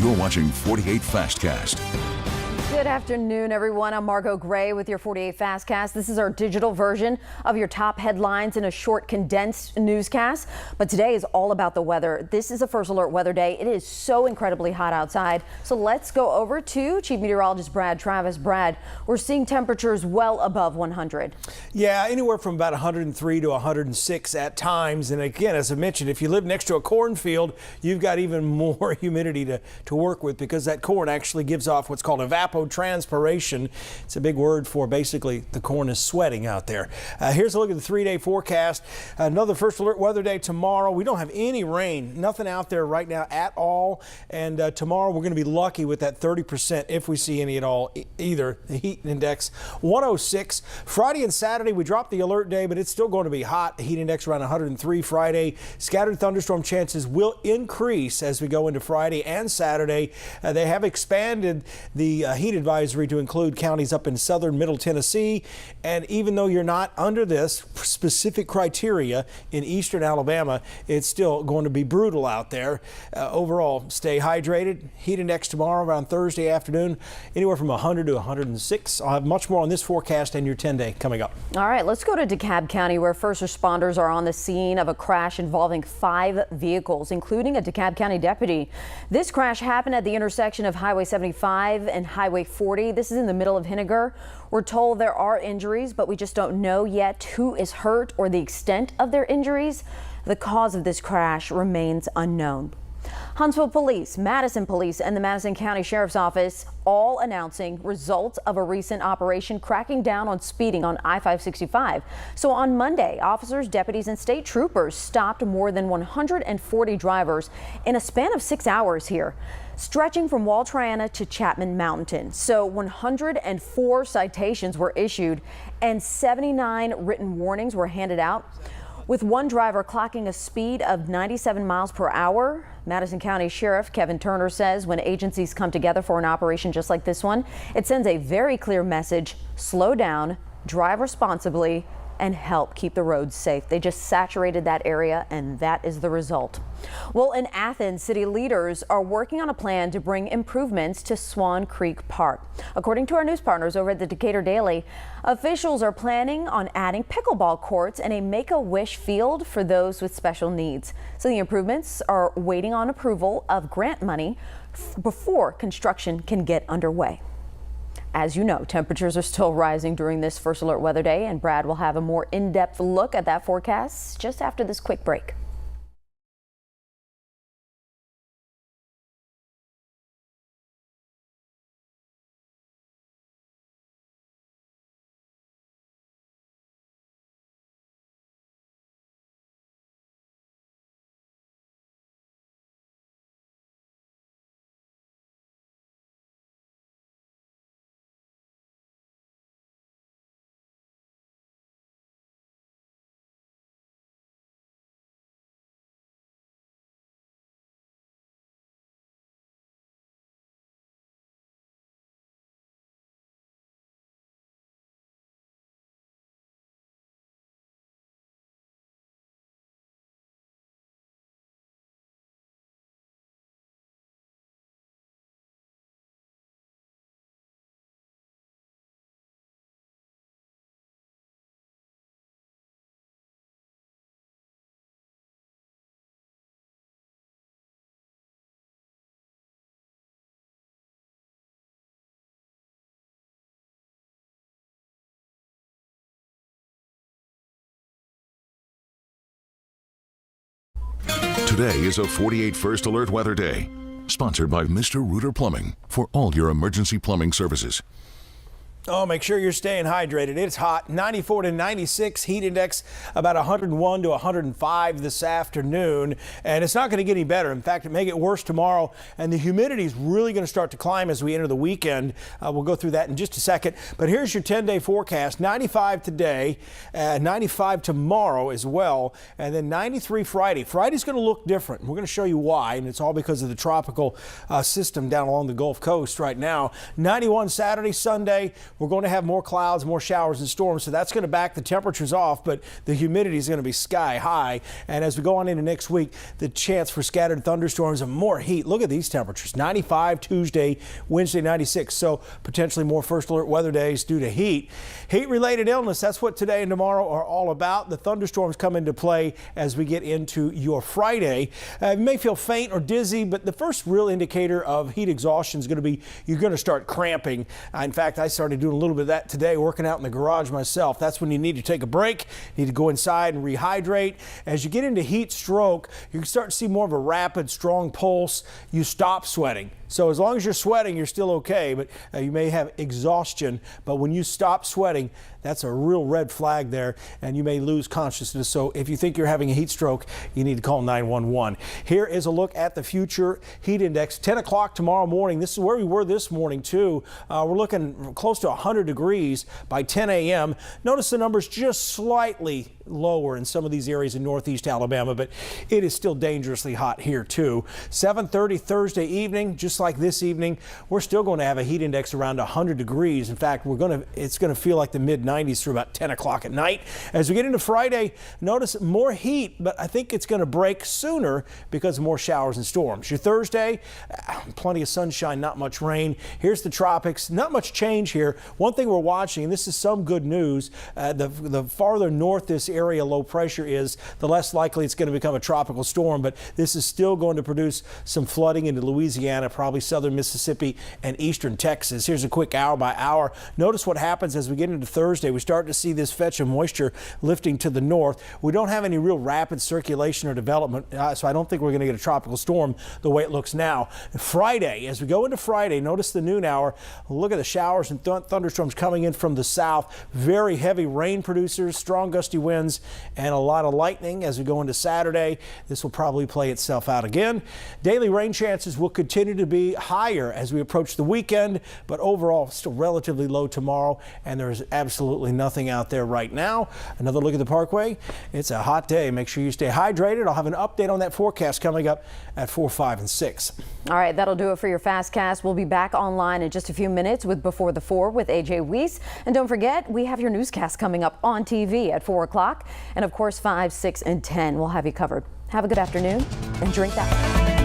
You're watching 48 Fastcast. Good afternoon, everyone. I'm Margot Gray with your 48 Fastcast. This is our digital version of your top headlines in a short, condensed newscast. But today is all about the weather. This is a first alert weather day. It is so incredibly hot outside. So let's go over to Chief Meteorologist Brad Travis. Brad, we're seeing temperatures well above 100. Yeah, anywhere from about 103 to 106 at times. And again, as I mentioned, if you live next to a cornfield, you've got even more humidity to work with, because that corn actually gives off what's called evapotranspiration. It's a big word for basically the corn is sweating out there. Here's a look at the 3-day forecast. Another first alert weather day tomorrow. We don't have any rain, nothing out there right now at all. And tomorrow we're going to be lucky with that 30% if we see any at all either. The heat index 106. Friday and Saturday we dropped the alert day, but it's still going to be hot. The heat index around 103 Friday. Scattered thunderstorm chances will increase as we go into Friday and Saturday. They have expanded the heat advisory to include counties up in southern Middle Tennessee. And even though you're not under this specific criteria in eastern Alabama, it's still going to be brutal out there. Overall, stay hydrated. Heat index tomorrow around Thursday afternoon, anywhere from 100 to 106. I'll have much more on this forecast and your 10-day coming up. All right, let's go to DeKalb County, where first responders are on the scene of a crash involving 5 vehicles, including a DeKalb County deputy. This crash happened at the intersection of Highway 75 and Highway 40. This is in the middle of Henniger. We're told there are injuries, but we just don't know yet who is hurt or the extent of their injuries. The cause of this crash remains unknown. Huntsville Police, Madison Police, and the Madison County Sheriff's Office all announcing results of a recent operation cracking down on speeding on I-565. So on Monday, officers, deputies, and state troopers stopped more than 140 drivers in a span of 6 hours here, stretching from Wall Triana to Chapman Mountain. So 104 citations were issued and 79 written warnings were handed out, with one driver clocking a speed of 97 miles per hour. Madison County Sheriff Kevin Turner says when agencies come together for an operation just like this one, it sends a very clear message: slow down, drive responsibly, and help keep the roads safe. They just saturated that area, and that is the result. Well, in Athens, city leaders are working on a plan to bring improvements to Swan Creek Park. According to our news partners over at the Decatur Daily, officials are planning on adding pickleball courts and a Make-A-Wish field for those with special needs. So the improvements are waiting on approval of grant money before construction can get underway. As you know, temperatures are still rising during this first alert weather day, and Brad will have a more in-depth look at that forecast just after this quick break. Today is a 48 First Alert Weather Day, sponsored by Mr. Reuter Plumbing for all your emergency plumbing services. Oh, make sure you're staying hydrated. It's hot. 94 to 96, heat index about 101 to 105 this afternoon. And it's not going to get any better. In fact, it may get worse tomorrow. And the humidity is really going to start to climb as we enter the weekend. We'll go through that in just a second. But here's your 10-day forecast. 95 today, 95 tomorrow as well, and then 93 Friday. Friday's going to look different. We're going to show you why, and it's all because of the tropical system down along the Gulf Coast right now. 91 Saturday, Sunday. we're going to have more clouds, more showers and storms, so that's going to back the temperatures off, but the humidity is going to be sky high. And as we go on into next week, the chance for scattered thunderstorms and more heat. Look at these temperatures, 95 Tuesday, Wednesday 96, so potentially more first alert weather days due to heat. Heat-related illness, that's what today and tomorrow are all about. The thunderstorms come into play as we get into your Friday. You may feel faint or dizzy, but the first real indicator of heat exhaustion is going to be you're going to start cramping. In fact, I started doing a little bit of that today, working out in the garage myself. That's when you need to take a break, you need to go inside and rehydrate. As you get into heat stroke, you can start to see more of a rapid, strong pulse. You stop sweating. So as long as you're sweating, you're still okay, but you may have exhaustion. But when you stop sweating, that's a real red flag there, and you may lose consciousness. So if you think you're having a heat stroke, you need to call 911. Here is a look at the future heat index. 10 o'clock tomorrow morning. This is where we were this morning, too. We're looking close to 100 degrees by 10 a.m. Notice the numbers just slightly lower in some of these areas in northeast Alabama, but it is still dangerously hot here, too. 7:30 Thursday evening, just like this evening, we're still going to have a heat index around 100 degrees. In fact, it's going to feel like the mid-90s through about 10 o'clock at night. As we get into Friday, notice more heat, but I think it's going to break sooner because of more showers and storms. Your Thursday, plenty of sunshine, not much rain. Here's the tropics, not much change here. One thing we're watching, and this is some good news, the farther north this area low pressure is, the less likely it's going to become a tropical storm, but this is still going to produce some flooding into Louisiana, probably southern Mississippi and eastern Texas. Here's a quick hour by hour. Notice what happens as we get into Thursday. We start to see this fetch of moisture lifting to the north. We don't have any real rapid circulation or development, so I don't think we're going to get a tropical storm the way it looks now. Friday, as we go into Friday, notice the noon hour. Look at the showers and thunderstorms coming in from the south. Very heavy rain producers, strong gusty winds, and a lot of lightning. As we go into Saturday, this will probably play itself out again. Daily rain chances will continue to be higher as we approach the weekend, but overall still relatively low tomorrow, and there's absolutely nothing out there right now. Another look at the parkway. It's a hot day. Make sure you stay hydrated. I'll have an update on that forecast coming up at 4, 5, and 6. All right, that'll do it for your Fastcast. We'll be back online in just a few minutes with Before the 4 with AJ Weiss. And don't forget, we have your newscast coming up on TV at 4 o'clock. And of course, 5, 6, and 10. We'll have you covered. Have a good afternoon and drink that.